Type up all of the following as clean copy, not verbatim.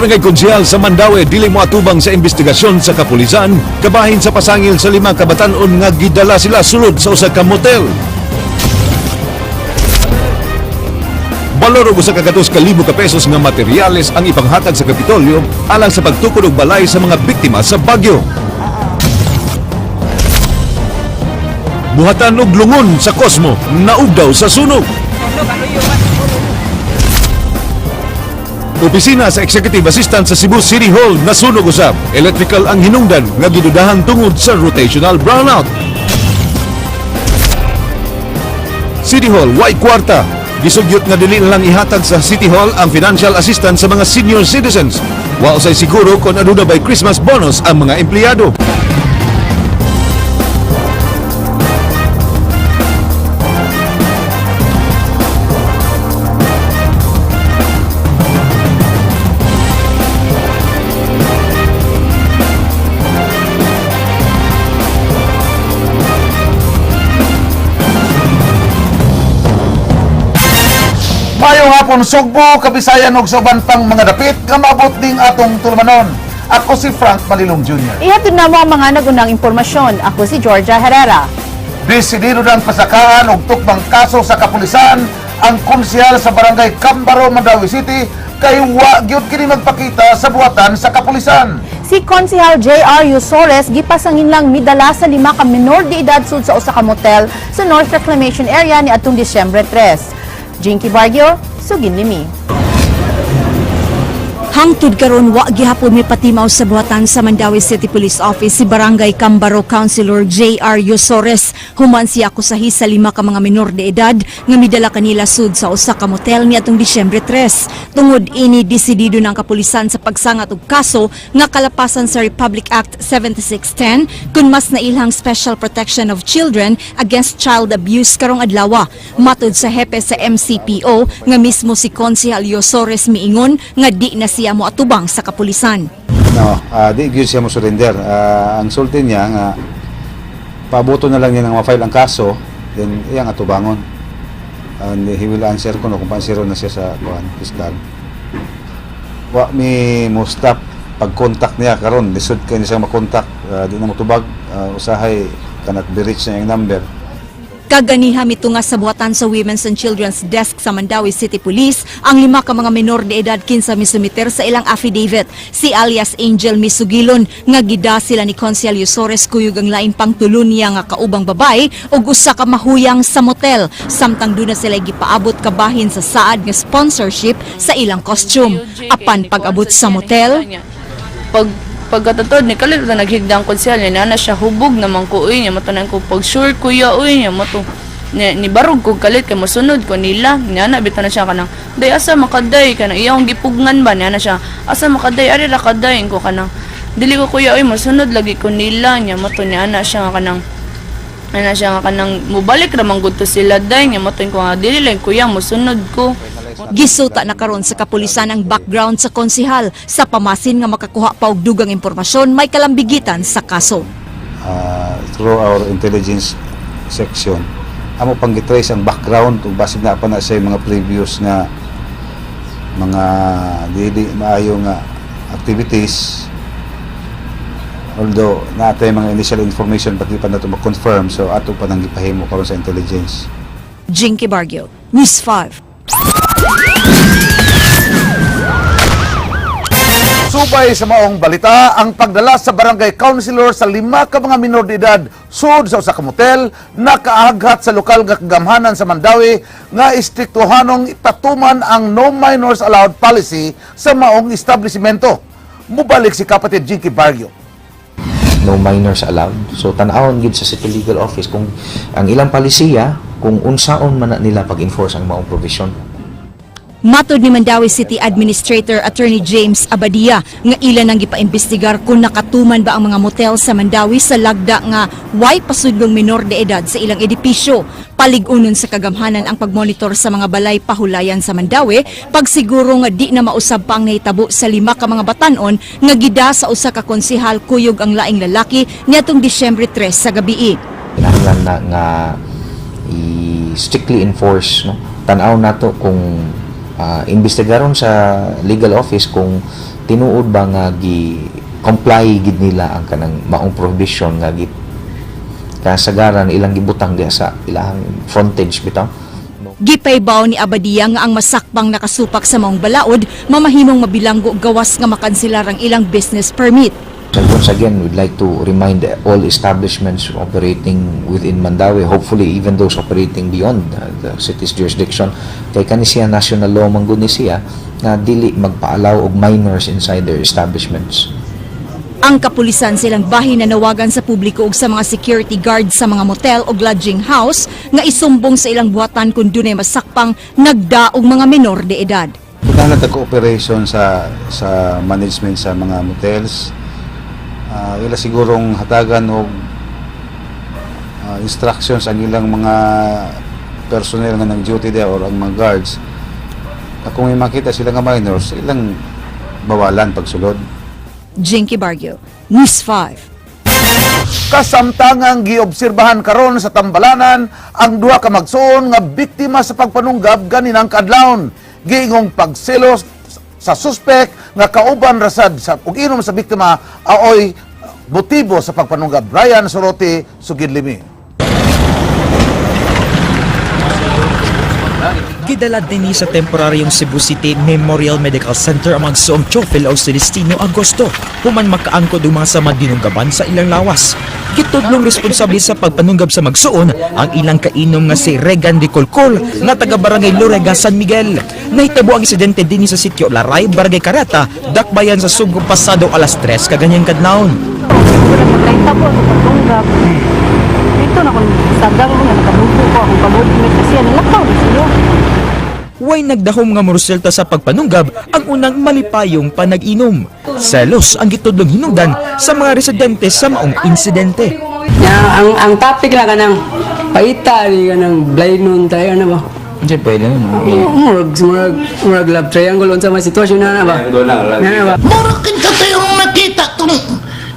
Barangay Konsyal sa Mandaue dili mo atubang sa investigasyon sa kapulisan kabahin sa pasangil sa 5 ka batan-on nga gidala sila sulod sa usa ka motel. Balor og usa ka katus ka libo ka pesos nga materyales ang ipanghatag sa Kapitolyo alang sa pagtukod og balay sa mga biktima sa bagyo. Buhatan og lungon sa Cosmo naugdaw sa sunog. Opisina sa Executive Assistant sa Cebu City Hall nasunog usab. Electrical ang hinungdan nga gidudahan tungod sa rotational brownout. City Hall, way kwarta. Gisugyot nga dili lang ihatag sa City Hall ang financial assistance sa mga senior citizens. Wa usay siguro kung aduna bay Christmas bonus ang mga empleyado. Mayong hapon Sugbo, Kabisayan ug sa bantang mga dapit nga maabot ning atong tulmanon. Ako si Frank Malilong Jr. Ihatid na mo ang mga nagunang impormasyon. Ako si Georgia Herrera. Desidido ng pasakaan og tukbang kaso sa kapulisan ang konsyal sa Barangay Cambaro, Mandaue City kay wa gyud kini magpakita sa buhatan sa kapulisan. Si Konsehal J.R. Yusores gipasangin lang midala sa 5 ka menor de edad sud sa usa ka motel sa North Reclamation Area ni atong Disyembre 3. Jinky Bargio, Sugin Limi. Hangtod karon wa gihapon may patimaw sa buhatan sa Mandaue City Police Office si Barangay Cambaro Councilor J.R. Yusores. Human siya akusahi sa 5 ka mga menor de edad nga midala kanila sud sa usa ka motel niadtong Disyembre 3. Tungod ini desidido ng kapulisan sa pagsangat og kaso nga kalapasan sa Republic Act 7610 kun mas nailhang Special Protection of Children Against Child Abuse karong adlaw. Matud sa hepe sa MCPO nga mismo si Konsehal Yusores miingon nga di na siya mo atubang sa kapulisan. No, di gyud siya mo surrender. Ang sulti niya nga pabuto na lang niya nang ma-file ang kaso, then iyang atubangon. And he will answer kung pansiro na siya sa piskal. Wa mi mo stop pag-contact niya karon, lisod kay niya makontak, di na mo tubag, usahay kanat bi-reach na yung number. Kaganiha mitunga sa buhatan sa Women's and Children's Desk sa Mandaue City Police ang 5 ka mga menor de edad kinsa misumiter sa ilang affidavit. Si alias Angel Misugilon nga gida sila ni Konsehal Yusores kuyog ang lain pang tulon niya nga kaubang babay ug usa ka mahuyang sa motel samtang duna sila gipaabot kabahin sa saad nga sponsorship sa ilang costume. Apan pag-abot sa motel, pagkatatod ni kalit na naghigdang konsyal niya na siya hubog naman ko uy niya matanan ko pag sure kuya uy niya mato ni barog ko kalit kay mosunod ko nila niya na bitaw na siya kanang day asa makaday kanang iyang gipugngan ba niya na siya asa makaday ari ra kadayin ko kanang dili ko kuya uy mosunod lagi ko nila niya mato niya na siya kanang mubalik ra man gud to sila day niya mato ko nga dili lang kuya mosunod ko. gisuta na karon sa kapulisan ang background sa konsehal sa pamasin nga makakuha pa og dugang impormasyon may kalambigitan sa kaso. Through our intelligence section, amo pang gitrace ang background ug basig na pa na sa mga previous nga mga dili maayo nga activities. Although natay mga initial information pati pa nato ma-confirm, so ato pa nang gipahimo karon sa intelligence. Jinky Bargio, News 5. Subay sa maong balita, ang pagdala sa barangay councilor sa 5 ka mga minor de edad sud sa usa ka motel nakaaghat sa lokal nga kagamhanan sa Mandaue nga istriktuhanong ipatuman ang no minors allowed policy sa maong establishmento. Mubalik si kapatid Jinky Bargio. No minors allowed. So tan-awon gid sa City Legal Office kung ang ilang palisiya kung unsaon man na nila pag-enforce ang maong provision. Matod ni Mandaue City Administrator Attorney James Abadia nga ilan nang gipaimbestigar kung nakatuman ba ang mga motel sa Mandaue sa lagda nga way pasudlong minor de edad sa ilang edipisyo. Palig-unon sa kagamhanan ang pagmonitor sa mga balay pahulayan sa Mandaue, pagsiguro nga di na mausab pa ang nahitabo sa 5 ka mga batanon nga gida sa usa ka konsehal kuyog ang laing lalaki niadtong Disyembre 3 sa gabii. Kinahanglan na nga strictly enforce, no? Tan-aw nato kung investigaron sa legal office kung tinuod ba nga gi comply gid nila ang kanang maong prohibition nga gi kasagaran ilang gibutang diha sa ilang frontage bitaw. Gipaybaw ni Abadia nga ang masakpang nakasupak sa maong balaod mamahimong mabilanggo gawas nga makanselar ang ilang business permit. So once again, we'd like to remind all establishments operating within Mandawi, hopefully even those operating beyond the city's jurisdiction, kay kanisiya national law manggod ni siya na dili magpaalaw og minors inside their establishments. Ang kapulisan silang bahin na nawagan sa publiko ug sa mga security guards sa mga motel o lodging house nga isumbong sa ilang buhatan kung dunay masakpang nagdaog mga menor de edad. Bukan na cooperation sa management sa mga motels. Ila sigurong hatagan og instructions ang ilang mga personnel nga nag-duty there or ang mga guards. Kung may makita sila nga minors, ilang bawalan pagsulod. Jinky Bargio, News 5. Kasamtangang giobserbahan karon sa Tambalanan ang duha ka magsuon nga biktima sa pagpanunggab ganinang kadlawon. Giingong pagselos sa suspek nga kauban rasad sa ug inom sa biktima aoy motibo sa pagpanunggab. Ryan Sorote, Sugidlimi. Gidalad din sa temporaryong Cebu City Memorial Medical Center ang magsuong Chofil o Celestino Agosto human makaangkod ang mga samad dinunggaban sa ilang lawas. Gitudlong responsable sa pagpanunggab sa magsuon ang ilang kainom nga si Regan de Colcol nga taga Barangay Lorega, San Miguel. Nahitabo ang insidente din sa sitio Laray, Barangay Karata, Dakbayan sa Sugong pasado alas 3 kaganyang kadlawon. Nahitabo ako pagtunggab. Dito na kung sagang mo nga nakabuto ko akong kabuto may kasi nilakaw na sila. Way nagdahom nga moresulta sa pagpanunggab ang unang malipayong panag-inom. Selos ang gitudlong hinungdan sa mga residente sa maong insidente. Ang topic lang kanang paita ni kanang blind nun tayo na ba? Hindi pwede nun. Murag love triangle unsa man sitwasyon na ba? Na ba? Murakin ka tayong nakita kung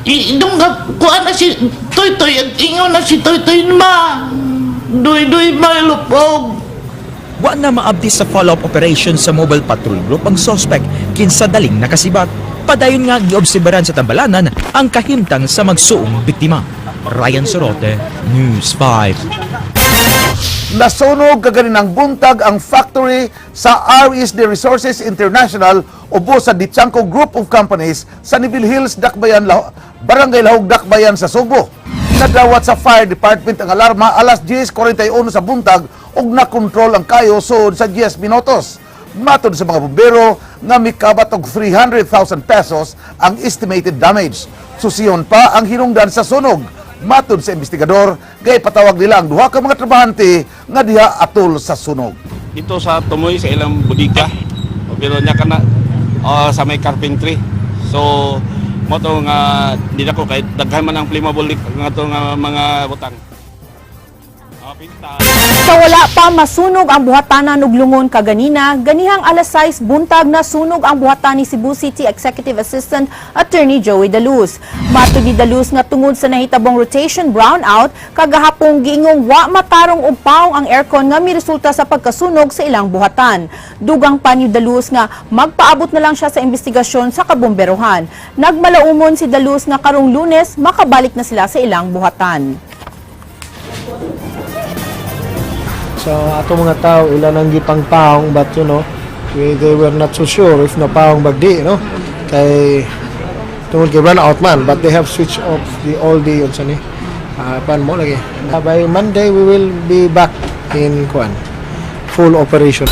idunggap ko na si Toy-Toy at ingon na si Toy-Toy ma. Duy-duy malupog. Wa na maabdi sa follow-up operation sa mobile patrol group ang suspect kinsa daling nakasibat. Padayon nga giobserbahan sa Tambalanan ang kahimtang sa magsuong biktima. Ryan Sorote, News 5. Nasunog kaganinang buntag ang factory sa RSD Resources International ubo sa Dichanco Group of Companies sa Nibil Hills, Dakbayan, Barangay Lahog, Dakbayan sa Subo. Nadawat sa fire department ang alarma alas 10:41 sa buntag ug nakontrol ang kayo sud sa 10 minutos. Matod sa mga bumbero nga mikabat og 300,000 pesos ang estimated damage. Susiyon pa ang hinungdan sa sunog. Matod sa investigador, gay patawag nila ang duha ka mga trabahante nga diha atol sa sunog. Dito sa tumoy sa ilang bodega, pero nya kana sa may carpentry. So mo to nga di na ko kay daghan man ang flammable nga to nga mga butang. Sa wala pa masunog ang buhatanan ug lungon kaganina, ganihang alas 6 buntag na sunog ang buhatan ni Cebu City Executive Assistant Attorney Joey Daluz. Matud ni Daluz nga tungod sa nahitabong rotation brownout, kagahapong giingong wa matarong og pawong ang aircon nga miresulta sa pagkasunog sa ilang buhatan. Dugang pa ni Daluz nga magpaabot na lang siya sa investigasyon sa kabomberohan. Nagmalaumon si Daluz nga karong Lunes makabalik na sila sa ilang buhatan. So ato mga tao ilan ang gipang paong but you know they were not so sure if na paong bagdi no kay tungod kay run out man but they have switched off all the unsa ni pan mo lagi by Monday we will be back in full operation.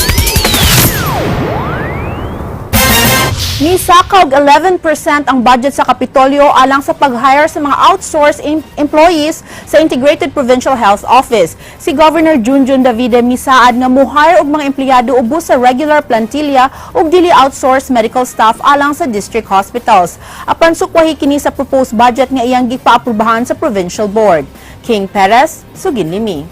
Nisakog 11% ang budget sa Kapitolyo alang sa pag-hire sa mga outsourced employees sa Integrated Provincial Health Office. Si Governor Junjun Davide misaad nga mo-hire og mga empleyado ubos sa regular plantilla ug dili outsourced medical staff alang sa district hospitals. Apan sukwahi kini sa proposed budget nga iyang gipaaprubahan sa Provincial Board. King Perez, Suginlimi.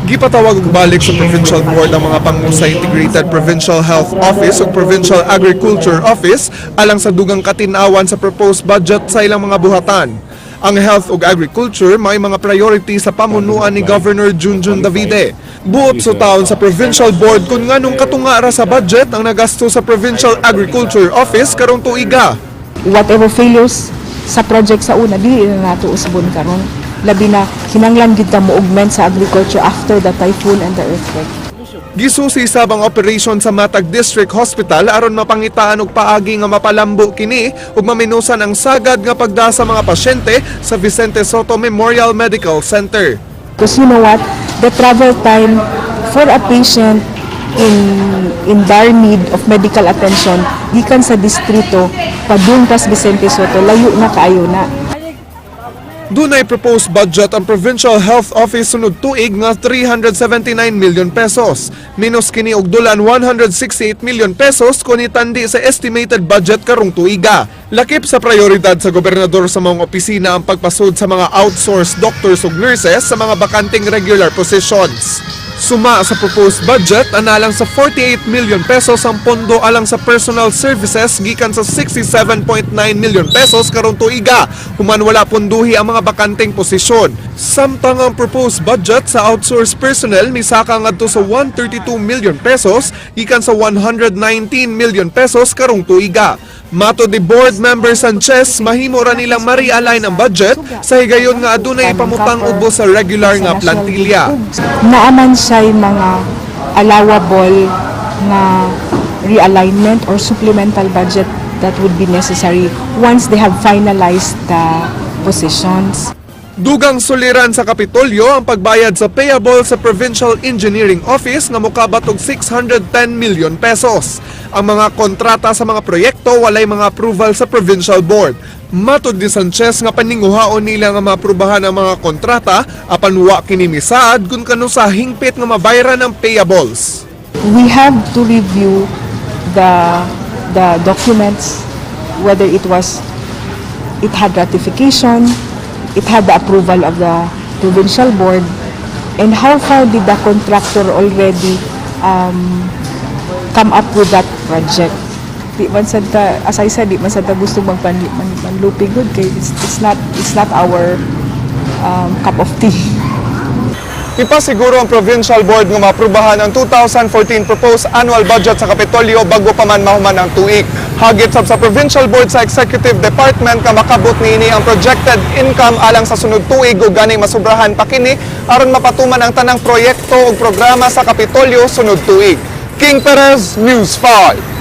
Gipatawag og balik sa Provincial Board ang mga pangu sa Integrated Provincial Health Office ug Provincial Agriculture Office alang sa dugang katinawan sa proposed budget sa ilang mga buhatan. Ang health ug agriculture may mga priority sa pamunuan ni Governor Junjun Davide. Buot sa taon sa Provincial Board kung nganong katungara sa budget ang nagasto sa Provincial Agriculture Office karong tuiga. Whatever failures sa project sa una, dili na nato usbon karon. Labi na kinanglan gid ta mo augment sa agriculture after the typhoon and the earthquake. Gisusi sabang operasyon sa Matag District Hospital aron mapangitaan og paagi nga mapalambo kini ug maminusan ang sagad nga pagda sa mga pasyente sa Vicente Soto Memorial Medical Center. Because you know what, the travel time for a patient in dire need of medical attention gikan sa distrito padung tas Vicente Soto layo na kaayo na. Dunay proposed budget ang Provincial Health Office sunod tuig nga 379 million pesos. Minus kini og dulan 168 million pesos kung itandi sa estimated budget karong tuiga. Lakip sa prioridad sa gobernador sa mga opisina ang pagpasud sa mga outsourced doctors ug nurses sa mga bakanting regular positions. Suma sa proposed budget, analang sa 48 million pesos ang pondo alang sa personal services gikan sa 67.9 million pesos karong tuiga, human wala ponduhi ang mga bakanting posisyon. Samtang ang proposed budget sa outsourced personnel misaka ngadto sa 132 million pesos gikan sa 119 million pesos karong tuiga. Mato di Board Member Sanchez, mahimo ra nilang ma-realign ang budget sa higayon nga adunay pamutang ubos sa regular nga plantilya. Naaman siya'y mga allowable na realignment or supplemental budget that would be necessary once they have finalized the positions. Dugang suliran sa Kapitolyo ang pagbayad sa payable sa Provincial Engineering Office nga mokabat og 610 million pesos. Ang mga kontrata sa mga proyekto walay mga approval sa Provincial Board. Matod ni Sanchez nga paninguhaon nila nga maaprubahan ang mga kontrata apan wa kini misaad kun kano sa hingpit nga mabayaran ang payables. We have to review the documents, whether it had ratification, it had the approval of the provincial board, and how far did the contractor already come up with that project. Di man sad ta, as I said, di man sad ta gusto manlupig good kay it's not our cup of tea. Ipasiguro ang Provincial Board nga maaprubahan ang 2014 proposed annual budget sa Kapitolyo bago pa man mahuman ang tuig. Hagit sab sa Provincial Board sa Executive Department nga makabot niini ang projected income alang sa sunod tuig ug gani masubrahan pa kini aron mapatuman ang tanang proyekto ug programa sa Kapitolyo sunod tuig. King Perez, News 5.